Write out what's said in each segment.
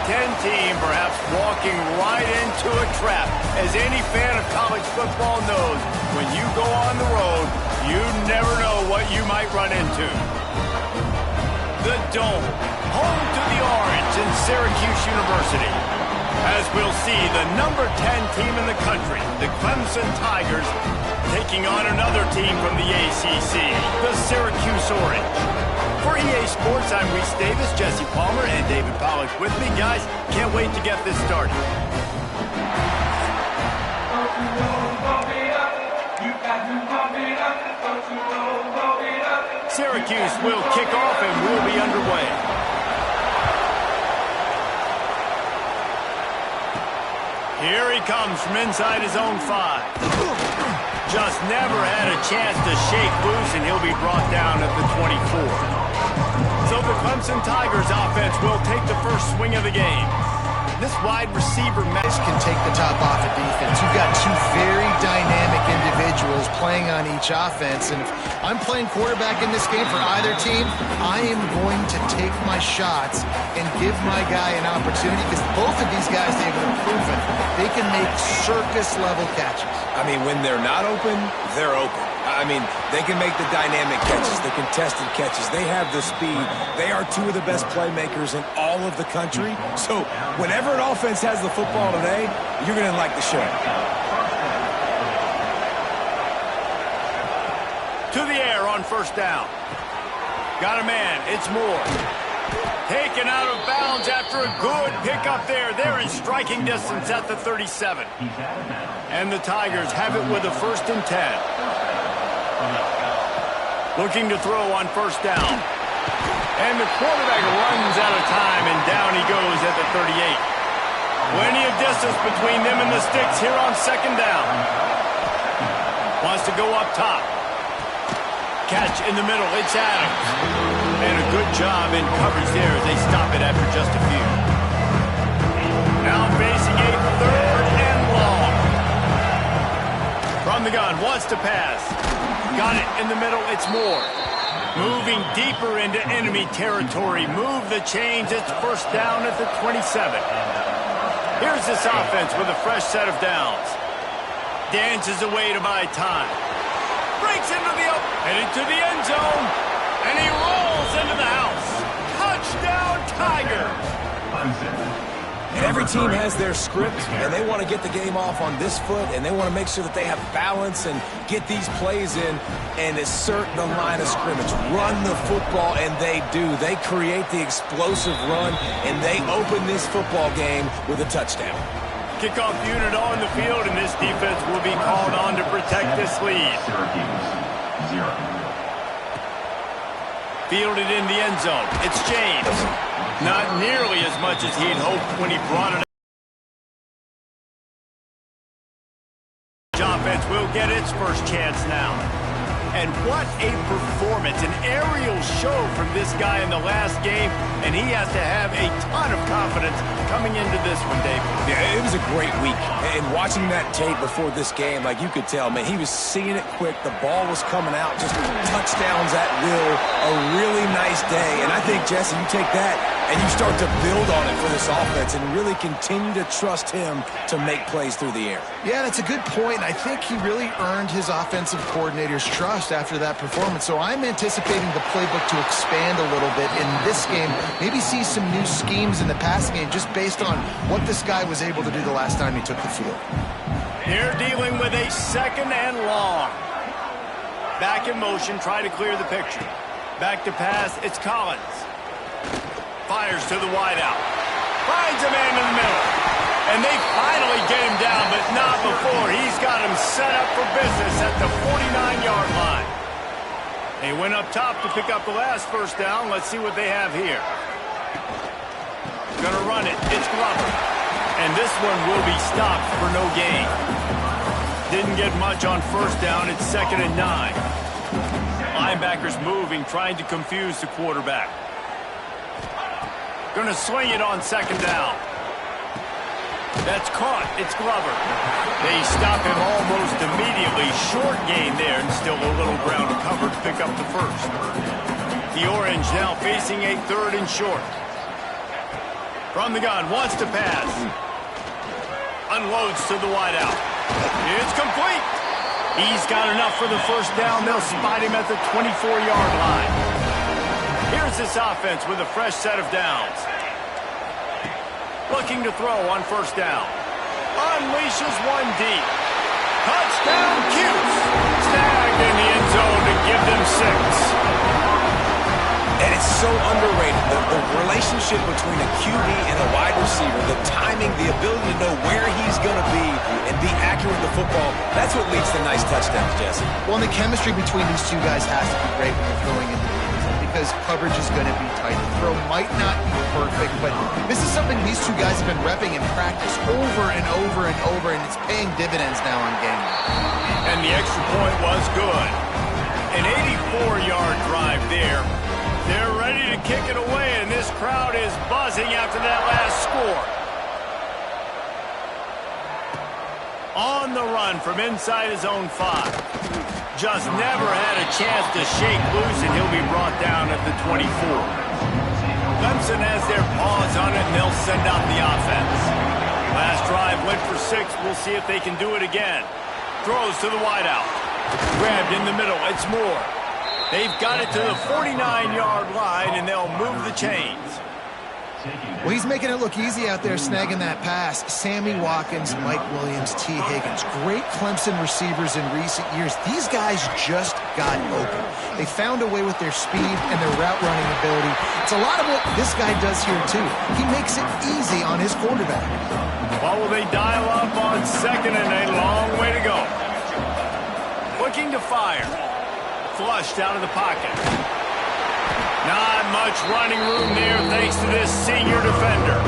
10 team perhaps walking right into a trap. As any fan of college football knows, when you go on the road, you never know what you might run into. The Dome, home to the Orange in Syracuse University. As we'll see, the number 10 team in the country, the Clemson Tigers, taking on another team from the ACC, the Syracuse Orange. For EA Sports, I'm Reese Davis, Jesse Palmer, and David Pollack with me. Guys, can't wait to get this started. Syracuse will kick off and we'll be underway. Here he comes from inside his own 5. Just never had a chance to shake loose, and he'll be brought down at the 24. So the Clemson Tigers offense will take the first swing of the game. This wide receiver match can take the top off of defense. You've got two very dynamic individuals playing on each offense, and if I'm playing quarterback in this game for either team, I am going to take my shots and give my guy an opportunity, because both of these guys, they've proven they can make circus-level catches. I mean, when they're not open, they're open. I mean, they can make the dynamic catches, the contested catches. They have the speed. They are two of the best playmakers in all of the country. So whenever an offense has the football today, you're going to like the show. To the air on first down. Got a man. It's Moore. Taken out of bounds after a good pickup there. They're in striking distance at the 37. And the Tigers have it with a 1st and 10. Looking to throw on first down. And the quarterback runs out of time, and down he goes at the 38. Plenty of distance between them and the sticks here on 2nd down. Wants to go up top. Catch in the middle. It's Adams. And a good job in coverage there as they stop it after just a few. Now facing a 3rd and long. From the gun, wants to pass. Got it in the middle, it's Moore. Moving deeper into enemy territory. Move the chains, it's 1st down at the 27. Here's this offense with a fresh set of downs. Dances away to buy time. Breaks into the open, headed to the end zone. And he rolls into the house. Touchdown, Tigers! And every team has their script, and they want to get the game off on this foot, and they want to make sure that they have balance and get these plays in and assert the line of scrimmage. Run the football, and they do. They create the explosive run, and they open this football game with a touchdown. Kickoff unit on the field, and this defense will be called on to protect this lead. Fielded in the end zone. It's James. Not nearly as much as he'd hoped when he brought it up. Offense will get its first chance now. And what a performance, an aerial show from this guy in the last game, and he has to have a ton of confidence coming into this one, David. Yeah, it was a great week. And watching that tape before this game, like you could tell, man, he was seeing it quick. The ball was coming out, just touchdowns at will. A really nice day. And I think, Jesse, you take that and you start to build on it for this offense and really continue to trust him to make plays through the air. Yeah, that's a good point. I think he really earned his offensive coordinator's trust after that performance. So I'm anticipating the playbook to expand a little bit in this game. Maybe see some new schemes in the passing game just based on what this guy was able to do the last time he took the field. They're dealing with a 2nd and long. Back in motion, try to clear the picture. Back to pass, it's Collins. Fires to the wideout. Finds a man in the middle. And they finally get him down, but not before. He's got him set up for business at the 49-yard line. They went up top to pick up the last first down. Let's see what they have here. Gonna run it. It's Glover. And this one will be stopped for no gain. Didn't get much on first down. It's 2nd and 9. Linebackers moving, trying to confuse the quarterback. Gonna swing it on 2nd down. That's caught. It's Glover. They stop him almost immediately. Short gain there, and still a little ground to cover to pick up the first. The Orange now facing a 3rd and short. From the gun, wants to pass. Unloads to the wideout. It's complete. He's got enough for the first down. They'll spot him at the 24-yard line. Here's this offense with a fresh set of downs. Looking to throw on first down. Unleashes one deep. Touchdown, Cuse. Snagged in the end zone to give them 6. And it's so underrated, the relationship between a QB and a wide receiver, the timing, the ability to know where he's going to be and be accurate with the football, that's what leads to nice touchdowns, Jesse. Well, and the chemistry between these two guys has to be great when you're throwing into the end zone because coverage is going to be tight. The throw might not be perfect, but this is something these two guys have been repping in practice over and over and over, and it's paying dividends now on game day. And the extra point was good. An 84-yard drive there. They're ready to kick it away, and this crowd is buzzing after that last score. On the run from inside his own 5. Just never had a chance to shake loose, and he'll be brought down at the 24. Clemson has their paws on it, and they'll send out the offense. Last drive went for 6. We'll see if they can do it again. Throws to the wideout. Grabbed in the middle. It's Moore. They've got it to the 49-yard line, and they'll move the chains. Well, he's making it look easy out there, snagging that pass. Sammy Watkins, Mike Williams, T. Higgins. Great Clemson receivers in recent years. These guys just got open. They found a way with their speed and their route running ability. It's a lot of what this guy does here, too. He makes it easy on his quarterback. Well, will they dial up on second and a long way to go? Looking to fire. Flushed out of the pocket. Not much running room there thanks to this senior defender.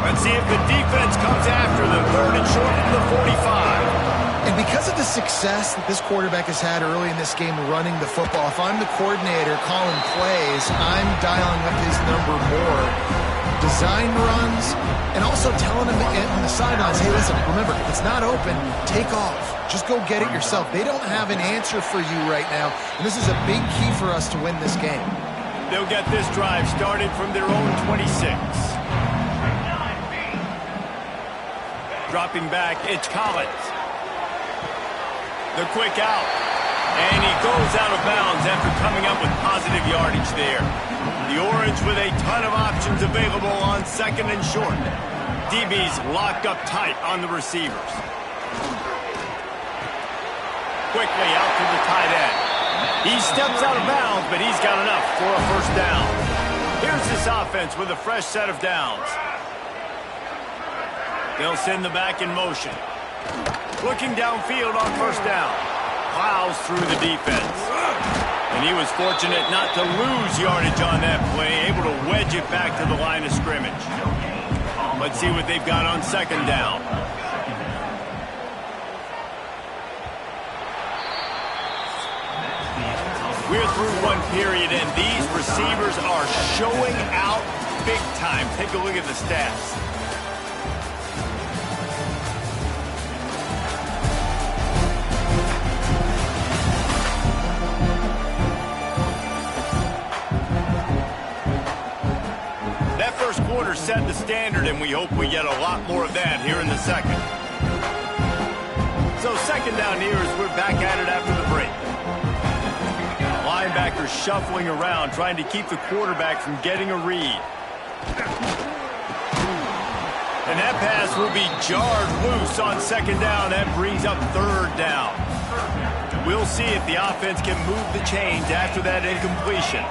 Let's see if the defense comes after them. 3rd and short from the 45. And because of the success that this quarterback has had early in this game running the football, if I'm the coordinator calling plays, I'm dialing up his number more. Design runs, and also telling him on the sidelines, hey, listen, remember, if it's not open, take off. Just go get it yourself. They don't have an answer for you right now, and this is a big key for us to win this game. They'll get this drive started from their own 26. Dropping back, it's Collins. The quick out. And he goes out of bounds after coming up with positive yardage there. The Orange with a ton of options available on 2nd and short. DB's locked up tight on the receivers. Quickly out to the tight end. He steps out of bounds, but he's got enough for a first down. Here's this offense with a fresh set of downs. They'll send the back in motion. Looking downfield on first down. Plows through the defense. And he was fortunate not to lose yardage on that play, able to wedge it back to the line of scrimmage. Let's see what they've got on 2nd down. We're through one period, and these receivers are showing out big time. Take a look at the stats. That first quarter set the standard, and we hope we get a lot more of that here in the second. So 2nd down here as we're back at it after the break. Linebackers shuffling around, trying to keep the quarterback from getting a read. And that pass will be jarred loose on 2nd down. That brings up 3rd down. We'll see if the offense can move the chains after that incompletion.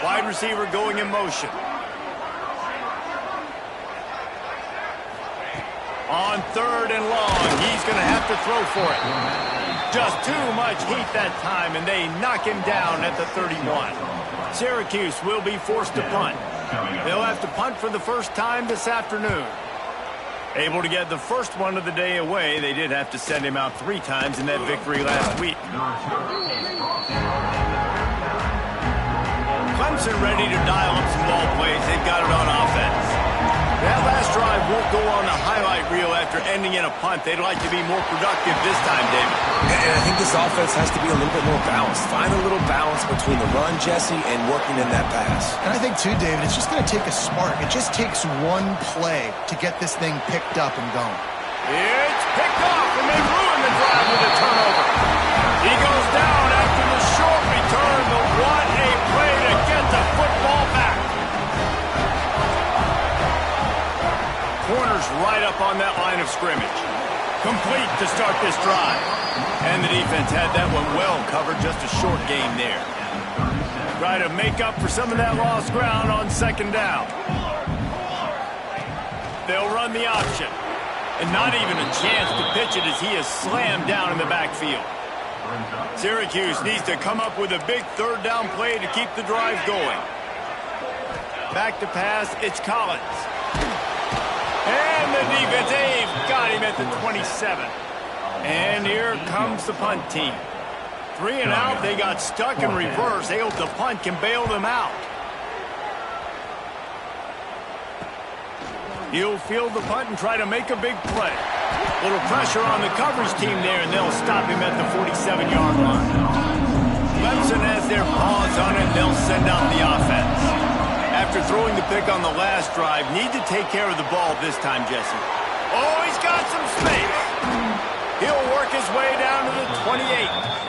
Wide receiver going in motion. On 3rd and long, he's going to have to throw for it. Just too much heat that time, and they knock him down at the 31. Syracuse will be forced to punt. They'll have to punt for the first time this afternoon. Able to get the first one of the day away. They did have to send him out 3 times in that victory last week. Clemson ready to dial up some ball plays. They've got it on offense. That last drive won't go on the highlight reel after ending in a punt. They'd like to be more productive this time, David. And I think this offense has to be a little bit more balanced. Find a little balance between the run, Jesse, and working in that pass. And I think, too, David, it's just going to take a spark. It just takes one play to get this thing picked up and going. It's picked off, and they ruin the drive with a turnover. He goes down after the short return, but what a play to get the football back. Corners right up on that line of scrimmage. Complete to start this drive. And the defense had that one well covered, just a short game there. Try to make up for some of that lost ground on second down. They'll run the option. And not even a chance to pitch it as he is slammed down in the backfield. Syracuse needs to come up with a big third down play to keep the drive going. Back to pass, it's Collins. And the defense, they've got him at the 27. And here comes the punt team. 3 and out, they got stuck in reverse. They hope the punt can bail them out. He'll field the punt and try to make a big play. Little pressure on the coverage team there, and they'll stop him at the 47-yard line. Clemson has their paws on it, and they'll send out the offense. After throwing the pick on the last drive, need to take care of the ball this time, Jesse. Oh, he's got some space. He'll work his way down to the 28.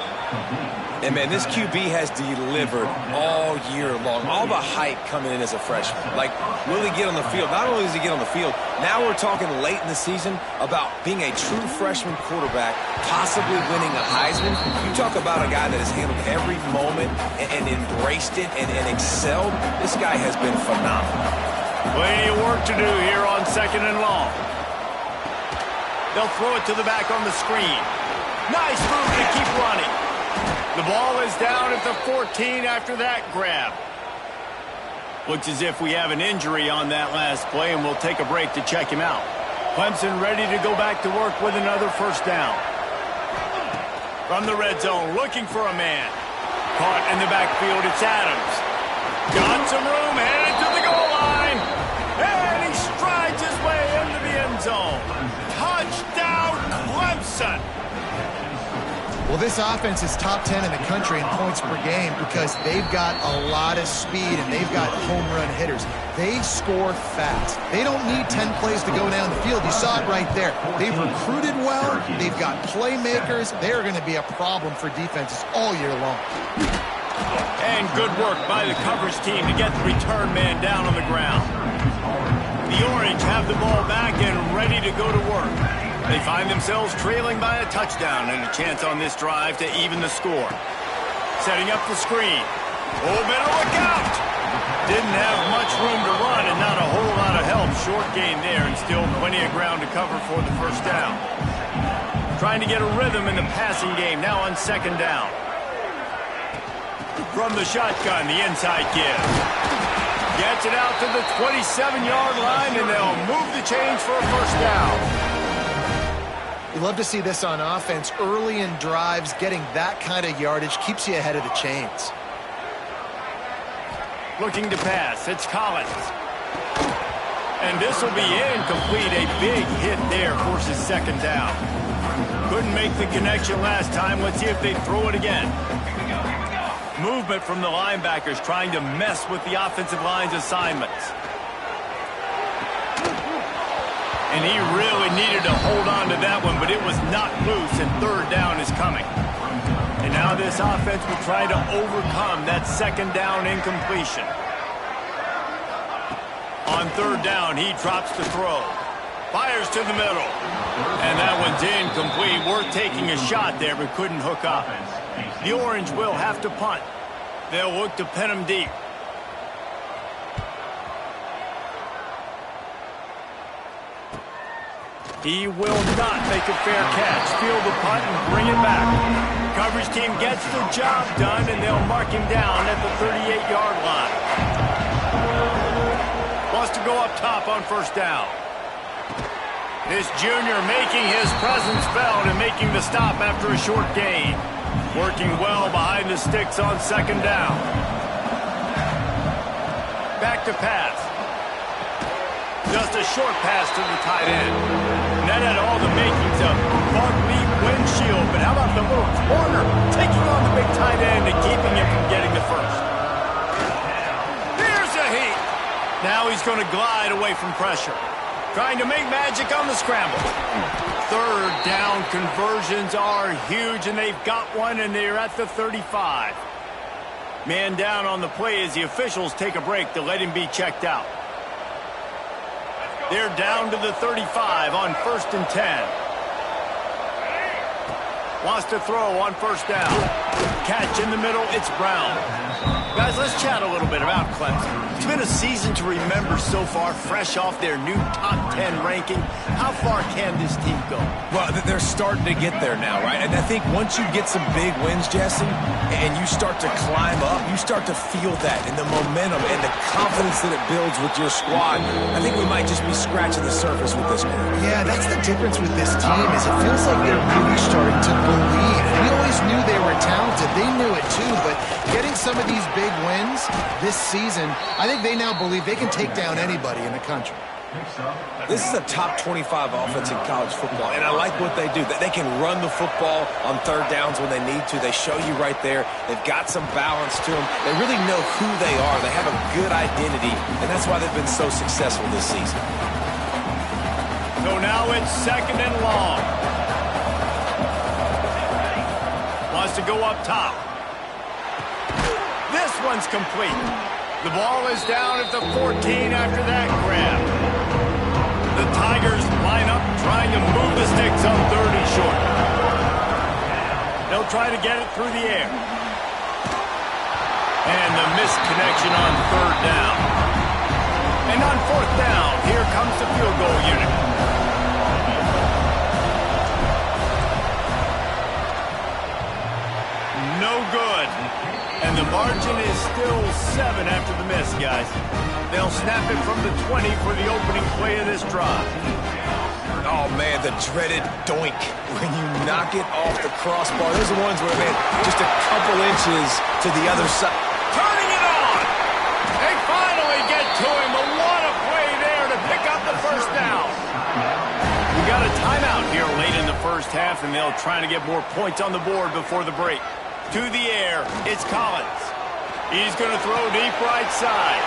And, man, this QB has delivered all year long. All the hype coming in as a freshman. Like, will he get on the field? Not only does he get on the field, now we're talking late in the season about being a true freshman quarterback, possibly winning a Heisman. You talk about a guy that has handled every moment and embraced it and excelled. This guy has been phenomenal. Plenty of work to do here on second and long. They'll throw it to the back on the screen. Nice move to keep running. The ball is down at the 14 after that grab. Looks as if we have an injury on that last play, and we'll take a break to check him out. Clemson ready to go back to work with another first down. From the red zone, looking for a man. Caught in the backfield, it's Adams. Got some room, headed to the goal line. And he strides his way into the end zone. Touchdown, Clemson. Well, this offense is top 10 in the country in points per game because they've got a lot of speed and they've got home run hitters. They score fast. They don't need 10 plays to go down the field. You saw it right there. They've recruited well. They've got playmakers. They're going to be a problem for defenses all year long. And good work by the coverage team to get the return man down on the ground. The Orange have the ball back and ready to go to work. They find themselves trailing by a touchdown and a chance on this drive to even the score. Setting up the screen. Oh, better look out! Didn't have much room to run and not a whole lot of help. Short gain there and still plenty of ground to cover for the first down. Trying to get a rhythm in the passing game now on second down. From the shotgun, the inside give. Gets it out to the 27-yard line and they'll move the chains for a first down. You love to see this on offense. Early in drives, getting that kind of yardage keeps you ahead of the chains. Looking to pass, it's Collins. And this will be incomplete. A big hit there forces second down. Couldn't make the connection last time. Let's see if they throw it again. Movement from the linebackers trying to mess with the offensive line's assignments. And he really needed to hold on to that one, but it was not loose, and third down is coming. And now this offense will try to overcome that second down incompletion. On third down, he drops the throw. Fires to the middle. And that one's incomplete. Worth taking a shot there, but couldn't hook up. The Orange will have to punt. They'll look to pin him deep. He will not make a fair catch. Field the punt and bring it back. Coverage team gets the job done, and they'll mark him down at the 38-yard line. Wants to go up top on first down. This junior making his presence felt and making the stop after a short gain. Working well behind the sticks on second down. Back to pass. Just a short pass to the tight end. And that had all the makings of bug lead windshield, but how about the little corner taking on the big tight end and keeping him from getting the first? Here's a heat. Now he's going to glide away from pressure. Trying to make magic on the scramble. Third down conversions are huge, and they've got one, and they're at the 35. Man down on the play as the officials take a break to let him be checked out. They're down to the 35 on 1st and 10. Wants to throw on first down. Catch in the middle, it's Brown. Guys, let's chat a little bit about Clemson. It's been a season to remember so far, fresh off their new top 10 ranking. How far can this team go? Well, they're starting to get there now, right? And I think once you get some big wins, Jesse, and you start to climb up, you start to feel that and the momentum and the confidence that it builds with your squad. I think we might just be scratching the surface with this group. Yeah, that's the difference with this team is it feels like they're really starting to believe. We always knew they were talented. They knew it too, but getting some of these big wins this season, I think they now believe they can take down anybody in the country. This is a top 25 offense in college football, and I like what they do. They can run the football on third downs when they need to. They show you right there. They've got some balance to them. They really know who they are. They have a good identity, and that's why they've been so successful this season. So now it's 2nd and long. Wants to go up top. This one's complete. The ball is down at the 14 after that grab. The Tigers line up trying to move the sticks on 3rd and short. They'll try to get it through the air. And the missed connection on 3rd down. And on 4th down, here comes the field goal unit. No good. And the margin is still 7 after the miss, guys. They'll snap it from the 20 for the opening play of this drive. Oh, man, the dreaded doink when you knock it off the crossbar. Those are ones where, man, just a couple inches to the other side. Turning it on! They finally get to him, but what a play there to pick up the first down. We got a timeout here late in the first half, and they'll try to get more points on the board before the break. To the air, it's Collins. He's going to throw deep right side.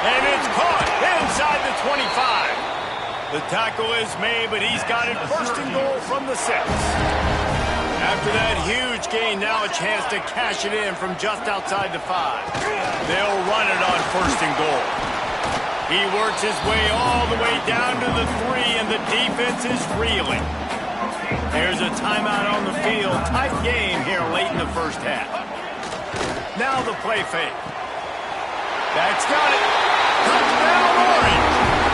And it's caught inside the 25. The tackle is made, but he's got it 1st and goal from the 6. After that huge gain, now a chance to cash it in from just outside the 5. They'll run it on 1st and goal. He works his way all the way down to the 3, and the defense is reeling. There's a timeout on the field. Tight game here late in the first half. Now the play fake. That's got it. Touchdown, Orange.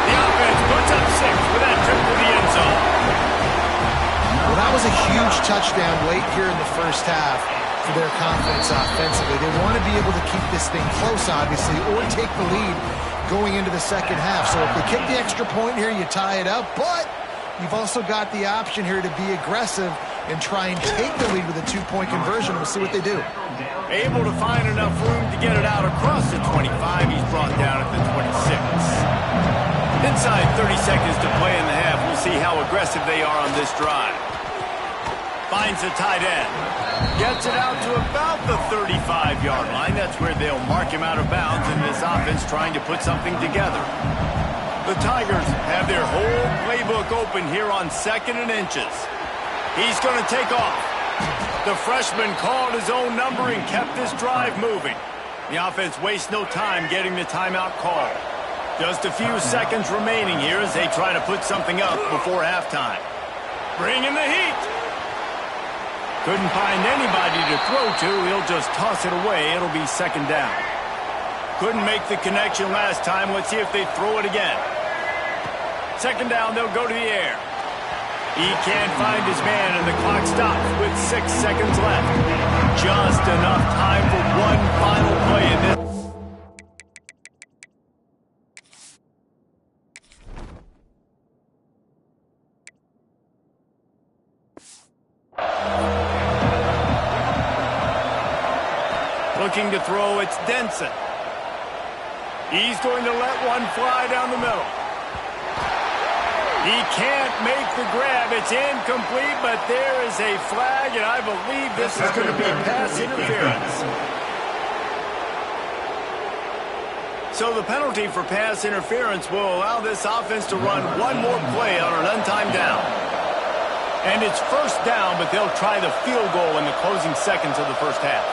The offense puts up 6 with that trip to the end zone. Well, that was a huge touchdown late here in the first half for their confidence offensively. They want to be able to keep this thing close, obviously, or take the lead going into the second half. So if they kick the extra point here, you tie it up, but you've also got the option here to be aggressive and try and take the lead with a 2-point conversion. We'll see what they do. Able to find enough room to get it out across the 25. He's brought down at the 26. Inside 30 seconds to play in the half. We'll see how aggressive they are on this drive. Finds the tight end. Gets it out to about the 35-yard line. That's where they'll mark him out of bounds, and this offense trying to put something together. The Tigers have their whole playbook open here on 2nd and inches. He's going to take off. The freshman called his own number and kept this drive moving. The offense wastes no time getting the timeout call. Just a few seconds remaining here as they try to put something up before halftime. Bring in the heat. Couldn't find anybody to throw to. He'll just toss it away. It'll be 2nd down. Couldn't make the connection last time. Let's see if they throw it again. 2nd down, they'll go to the air. He can't find his man, and the clock stops with 6 seconds left. Just enough time for one final play in this. Looking to throw, it's Denson. He's going to let one fly down the middle. He can't make the grab. It's incomplete, but there is a flag, and I believe this is going to be pass interference. So the penalty for pass interference will allow this offense to run one more play on an untimed down. And it's first down, but they'll try the field goal in the closing seconds of the first half.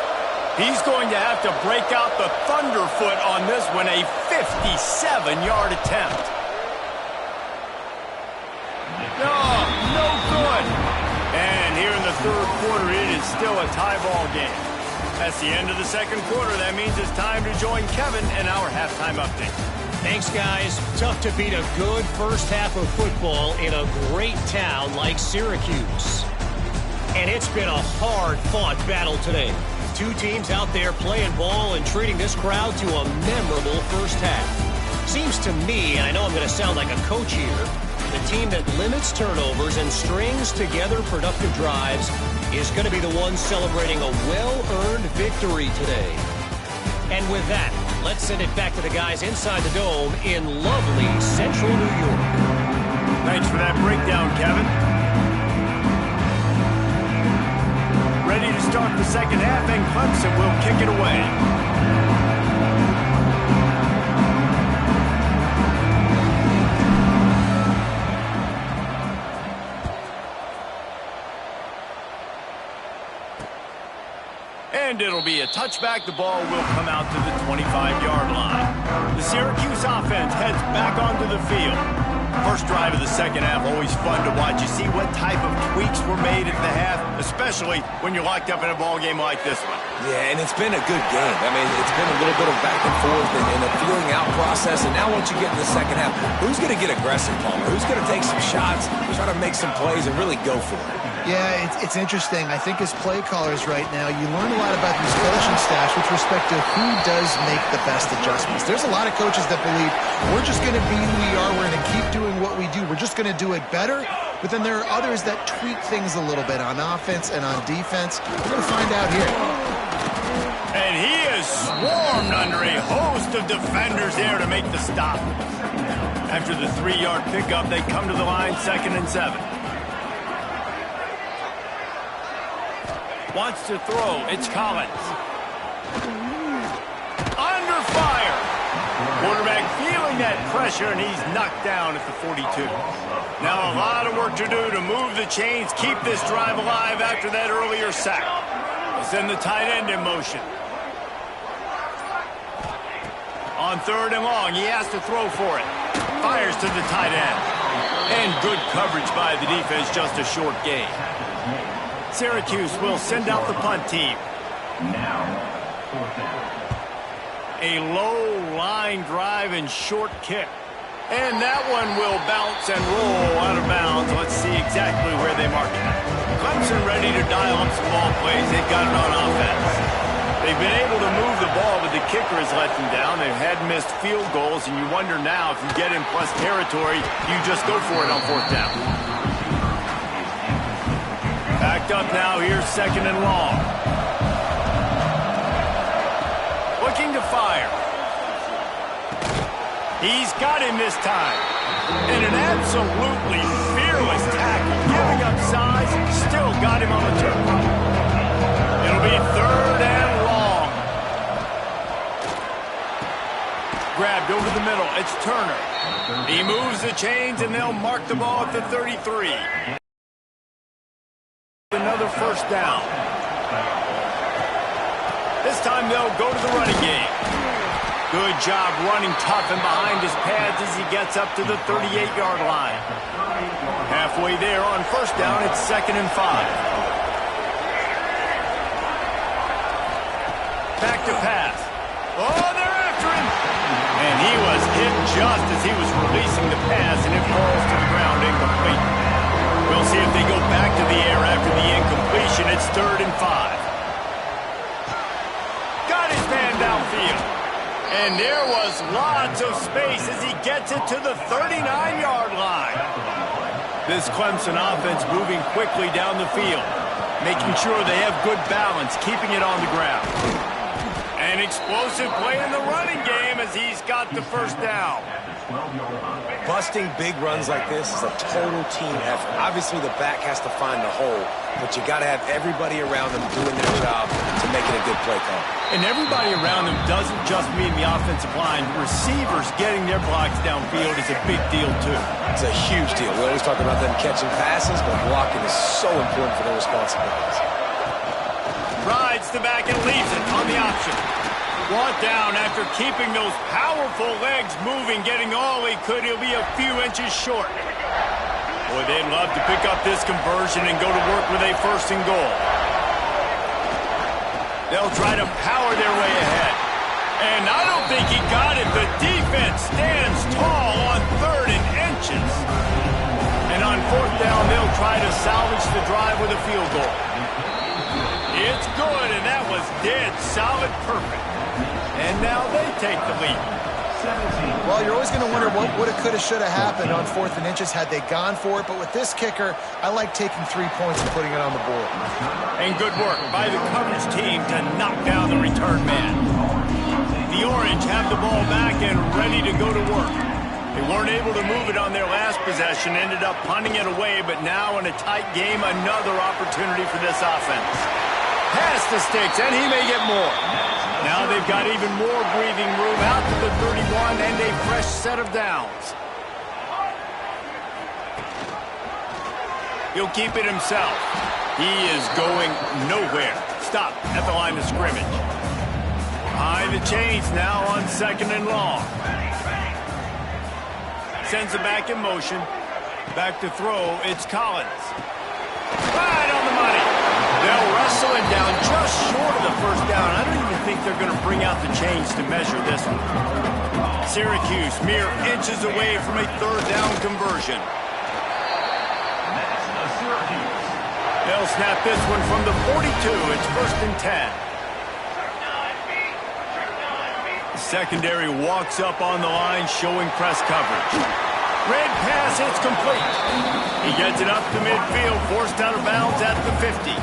He's going to have to break out the thunderfoot on this one, a 57-yard attempt. No good. And here in the third quarter, it is still a tie ball game. That's the end of the second quarter. That means it's time to join Kevin in our halftime update. Thanks, guys. Tough to beat a good first half of football in a great town like Syracuse. And it's been a hard-fought battle today. Two teams out there playing ball and treating this crowd to a memorable first half. Seems to me, and I know I'm going to sound like a coach here, the team that limits turnovers and strings together productive drives is going to be the one celebrating a well-earned victory today. And with that, let's send it back to the guys inside the Dome in lovely central New York. Thanks for that breakdown, Kevin. Ready to start the second half, and Clemson will kick it away. And it'll be a touchback. The ball will come out to the 25-yard line. The Syracuse offense heads back onto the field. First drive of the second half, always fun to watch. You see what type of tweaks were made at the half, especially when you're locked up in a ball game like this one. Yeah, and it's been a good game. I mean, it's been a little bit of back and forth and a feeling out process. And now once you get in the second half, who's going to get aggressive, Palmer? Who's going to take some shots, try to make some plays, and really go for it? Yeah, it's interesting. I think as play callers right now, you learn a lot about these coaching staffs with respect to who does make the best adjustments. There's a lot of coaches that believe we're just going to be who we are. We're going to keep doing what we do. We're just going to do it better. But then there are others that tweak things a little bit on offense and on defense. We're going to find out here. And he is swarmed under a host of defenders there to make the stop. After the 3-yard pickup, they come to the line, 2nd and 7. Wants to throw. It's Collins. Under fire. Quarterback feeling that pressure, and he's knocked down at the 42. Now a lot of work to do to move the chains, keep this drive alive after that earlier sack. We'll send the tight end in motion. On 3rd and long, he has to throw for it. Fires to the tight end. And good coverage by the defense, just a short gain. Syracuse will send out the punt team. A low line drive and short kick. And that one will bounce and roll out of bounds. Let's see exactly where they mark it. Clemson ready to dial up some ball plays. They've got it on offense. They've been able to move the ball, but the kicker has let them down. They've had missed field goals, and you wonder now if you get in plus territory, you just go for it on 4th down. Backed up now, here's 2nd and long. Looking to fire. He's got him this time. And an absolutely fearless tackle. Giving up size, still got him on the turf. It'll be 3rd and long. Grabbed over the middle, it's Turner. He moves the chains, and they'll mark the ball at the 33. Another first down. This time they'll go to the running game. Good job running tough and behind his pads as he gets up to the 38-yard line. Halfway there on 1st down, it's 2nd and 5. Back to pass. Oh, they're after him. And he was hit just as he was releasing the pass, and it falls to the ground incomplete. We'll see if they go back to the air after the incompletion. It's 3rd and 5. Got his man downfield. And there was lots of space as he gets it to the 39-yard line. This Clemson offense moving quickly down the field, making sure they have good balance, keeping it on the ground. An explosive play in the running game as he's got the first down. Busting big runs like this is a total team effort. Obviously, the back has to find the hole, but you got to have everybody around them doing their job to make it a good play call. And everybody around them doesn't just mean the offensive line. Receivers getting their blocks downfield is a big deal, too. It's a huge deal. We always talk about them catching passes, but blocking is so important for their responsibilities. Rides the back and leaves it on the option. Brought down after keeping those powerful legs moving, getting all he could. He'll be a few inches short. Boy, they'd love to pick up this conversion and go to work with a first and goal. They'll try to power their way ahead. And I don't think he got it. The defense stands tall on 3rd and inches. And on 4th down, they'll try to salvage the drive with a field goal. It's good, and that was dead solid perfect. And now they take the lead. Well, you're always going to wonder what woulda, coulda, shoulda happened on 4th and inches had they gone for it. But with this kicker, I like taking 3 points and putting it on the board. And good work by the coverage team to knock down the return man. The Orange have the ball back and ready to go to work. They weren't able to move it on their last possession, ended up punting it away, but now in a tight game, another opportunity for this offense. Pass the sticks, and he may get more. Now they've got even more breathing room out to the 31 and a fresh set of downs. He'll keep it himself. He is going nowhere. Stop at the line of scrimmage. Behind the chains now on 2nd and long. Sends it back in motion. Back to throw. It's Collins. Right on the money. They'll wrestle it down just short of the first down. I don't even think they're going to bring out the chains to measure this one. Syracuse mere inches away from a 3rd down conversion. They'll snap this one from the 42. It's 1st and 10. The secondary walks up on the line, showing press coverage. Red pass, it's complete. He gets it up to midfield, forced out of bounds at the 50.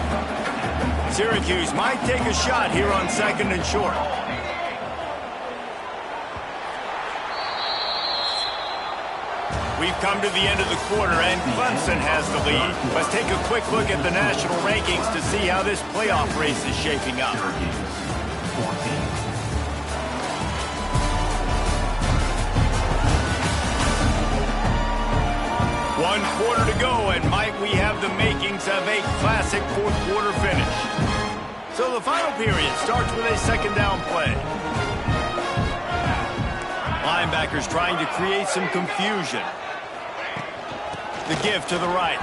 Syracuse might take a shot here on 2nd and short. We've come to the end of the quarter, and Clemson has the lead. Let's take a quick look at the national rankings to see how this playoff race is shaping up. One quarter to go, and might we have the makings of a classic 4th quarter finish. So the final period starts with a 2nd down play. Linebackers trying to create some confusion. The give to the right.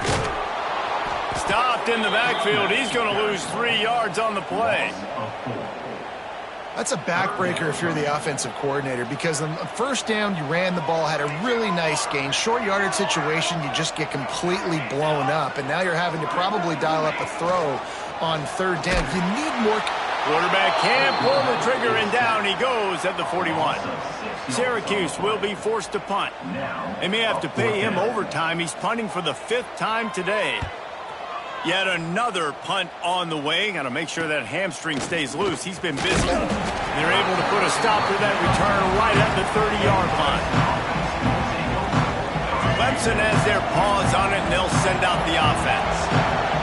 Stopped in the backfield. He's going to lose 3 yards on the play. That's a backbreaker if you're the offensive coordinator, because on the 1st down, you ran the ball, had a really nice gain. Short yardage situation, you just get completely blown up, and now you're having to probably dial up a throw on 3rd down. You need more. Quarterback can't pull the trigger, and down he goes at the 41. Syracuse will be forced to punt. They may have to pay him overtime. He's punting for the 5th time today. Yet another punt on the way. Got to make sure that hamstring stays loose. He's been busy. They're able to put a stop to that return right at the 30-yard line. Clemson has their paws on it, and they'll send out the offense.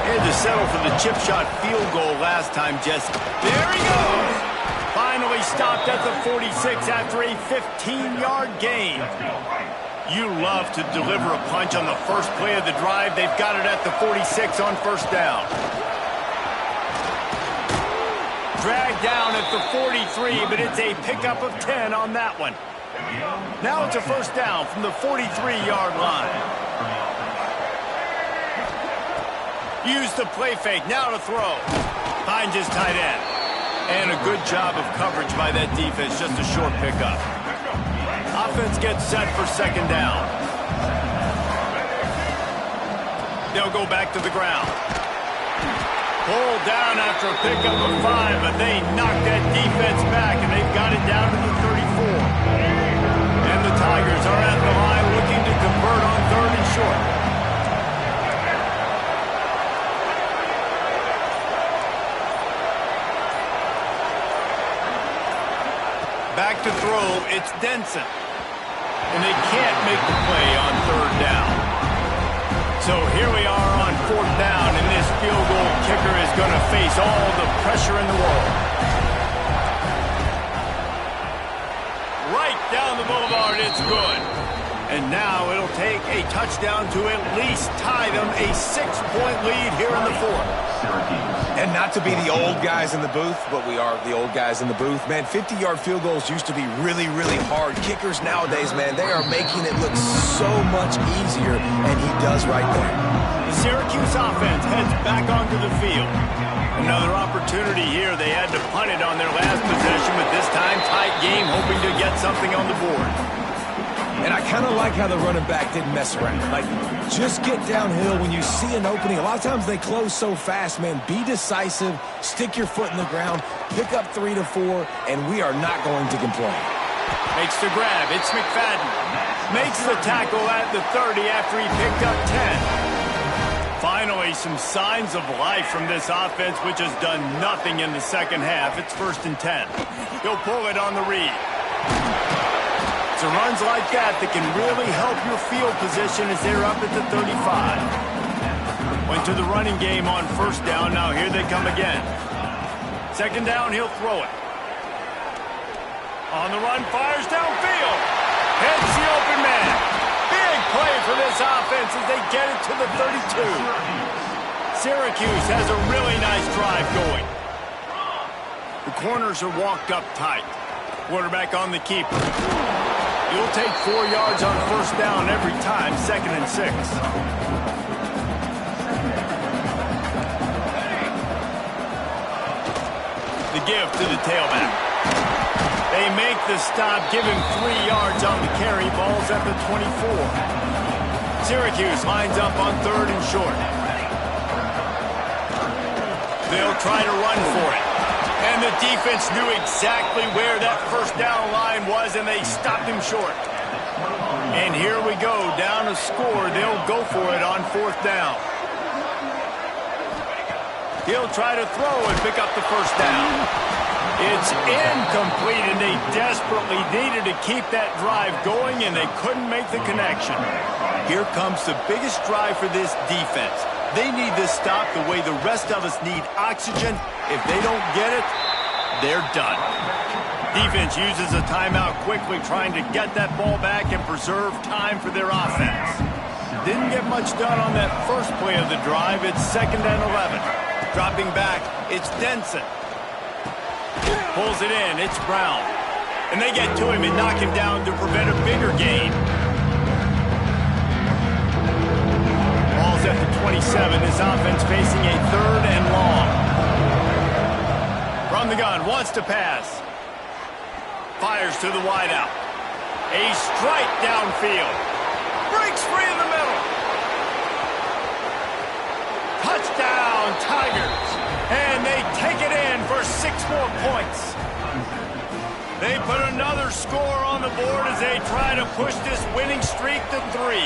They had to settle for the chip shot field goal last time, Jesse. There he goes. Finally stopped at the 46 after a 15-yard gain. You love to deliver a punch on the first play of the drive. They've got it at the 46 on 1st down. Dragged down at the 43, but it's a pickup of 10 on that one. Now it's a 1st down from the 43-yard line. Use the play fake, now to throw. Finds his tight end. And a good job of coverage by that defense, just a short pickup. Offense gets set for 2nd down. They'll go back to the ground. Pulled down after a pickup of 5, but they knocked that defense back, and they've got it down to the 34. And the Tigers are at the line looking to convert on 3rd and short. throw. It's Denson. And they can't make the play on third down. So here we are on fourth down, and this field goal kicker is going to face all the pressure in the world. Right down the boulevard, it's good. And now it'll take a touchdown to at least tie them a 6-point lead here in the fourth. And not to be the old guys in the booth, but we are the old guys in the booth. Man, 50-yard field goals used to be really, really hard. Kickers nowadays, man, they are making it look so much easier, and he does right there. The Syracuse offense heads back onto the field. Another opportunity here. They had to punt it on their last possession, but this time tight game, hoping to get something on the board. And I kind of like how the running back didn't mess around. Like, just get downhill when you see an opening. A lot of times they close so fast, man. Be decisive, stick your foot in the ground, pick up 3 to 4, and we are not going to complain. Makes the grab. It's McFadden. Makes the tackle at the 30 after he picked up 10. Finally, some signs of life from this offense, which has done nothing in the second half. It's 1st and 10. He'll pull it on the read. So runs like that can really help your field position as they're up at the 35. Went to the running game on 1st down. Now here they come again. 2nd down, he'll throw it. On the run, fires downfield. Hits the open man. Big play for this offense as they get it to the 32. Syracuse has a really nice drive going. The corners are walked up tight. Quarterback on the keeper. You'll take 4 yards on 1st down every time, 2nd and 6. The give to the tailback. They make the stop, give him 3 yards on the carry. Ball's at the 24. Syracuse lines up on 3rd and short. They'll try to run for it. And the defense knew exactly where that 1st down line was, and they stopped him short. And here we go, down a score. They'll go for it on 4th down. He'll try to throw and pick up the 1st down. It's incomplete, and they desperately needed to keep that drive going, and they couldn't make the connection. Here comes the biggest drive for this defense. They need this stop the way the rest of us need oxygen. If they don't get it, they're done. Defense uses a timeout quickly, trying to get that ball back and preserve time for their offense. Didn't get much done on that first play of the drive. It's 2nd and 11. Dropping back, it's Denson. Pulls it in, it's Brown. And they get to him and knock him down to prevent a bigger gain. Ball's at the 27. This offense facing a 3rd and long. From the gun, wants to pass. Fires to the wideout. A strike downfield. Breaks free in the middle. Touchdown, Tigers. And they take it in for 6 more points. They put another score on the board as they try to push this winning streak to 3.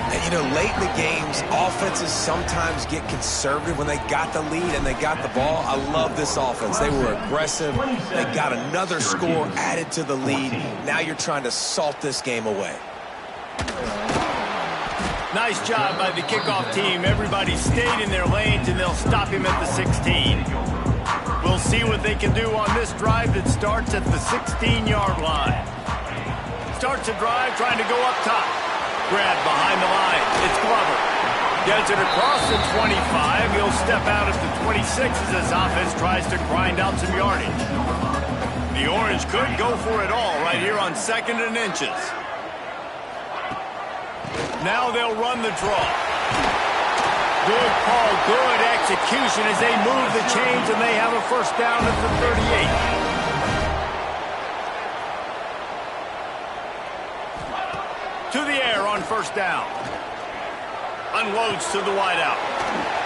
And, you know, late in the games, offenses sometimes get conservative when they got the lead and they got the ball. I love this offense. They were aggressive. They got another score added to the lead. Now you're trying to salt this game away. Nice job by the kickoff team. Everybody stayed in their lanes, and they'll stop him at the 16. We'll see what they can do on this drive that starts at the 16-yard line. Starts a drive trying to go up top. Grab behind the line. It's Glover. Gets it across the 25. He'll step out at the 26 as this offense tries to grind out some yardage. The Orange could go for it all right here on 2nd and inches. Now they'll run the draw. Good call, good execution as they move the chains, and they have a 1st down at the 38. To the air on 1st down. Unloads to the wideout.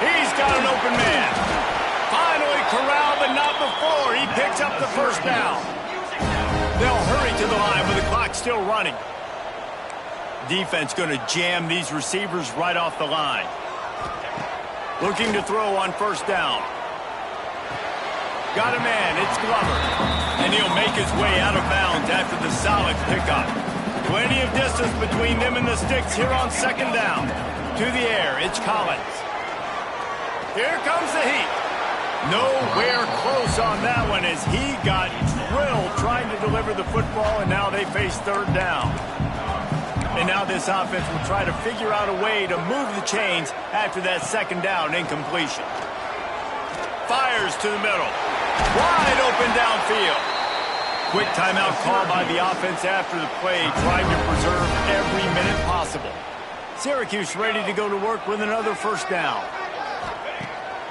He's got an open man. Finally corralled, but not before. He picks up the 1st down. They'll hurry to the line with the clock still running. Defense going to jam these receivers right off the line. Looking to throw on 1st down. Got a man. It's Glover. And he'll make his way out of bounds after the solid pickup. Plenty of distance between them and the sticks here on second down. To the air, it's Collins. Here comes the heat. Nowhere close on that one as he got drilled trying to deliver the football, and now they face third down. And now this offense will try to figure out a way to move the chains after that second down incompletion. Fires to the middle. Wide open downfield. Quick timeout call by the offense after the play, trying to preserve every minute possible. Syracuse ready to go to work with another first down.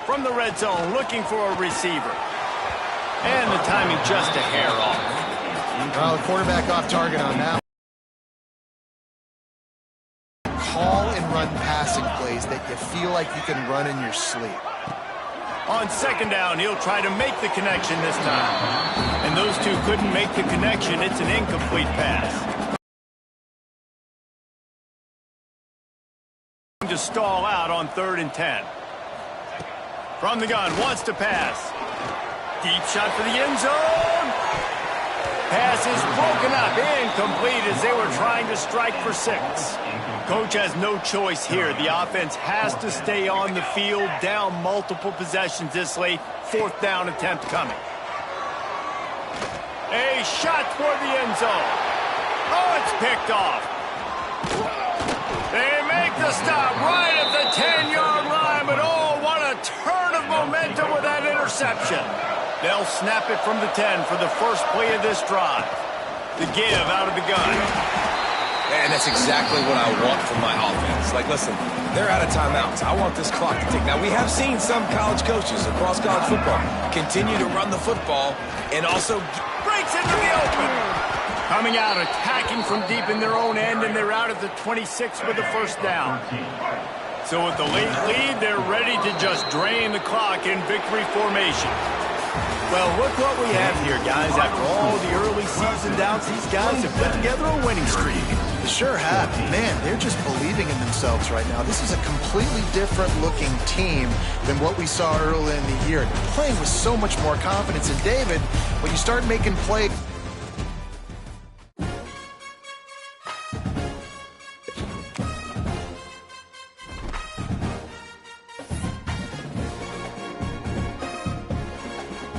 From the red zone, looking for a receiver. And the timing just a hair off. Well, the quarterback off target on that. Call and run passing plays that you feel like you can run in your sleep. On second down, he'll try to make the connection this time. And those two couldn't make the connection. It's an incomplete pass. To stall out on 3rd and 10. From the gun, wants to pass. Deep shot for the end zone. Pass is broken up, incomplete as they were trying to strike for 6. Coach has no choice here. The offense has to stay on the field, down multiple possessions this late. 4th down attempt coming. A shot toward the end zone. Oh, it's picked off. They make the stop right at the 10-yard line, but oh, what a turn of momentum with that interception. They'll snap it from the 10 for the first play of this drive. The give out of the gun. And that's exactly what I want from my offense. Like, listen, they're out of timeouts. I want this clock to tick. Now, we have seen some college coaches across college football continue to run the football and also breaks into the open. Coming out, attacking from deep in their own end, and they're out at the 26 with the first down. So with the late lead, they're ready to just drain the clock in victory formation. Well, look what we have here, guys. After all the early season doubts, these guys have put together a winning streak. They sure have. Man, they're just believing in themselves right now. This is a completely different looking team than what we saw early in the year. They're playing with so much more confidence. And David, when you start making plays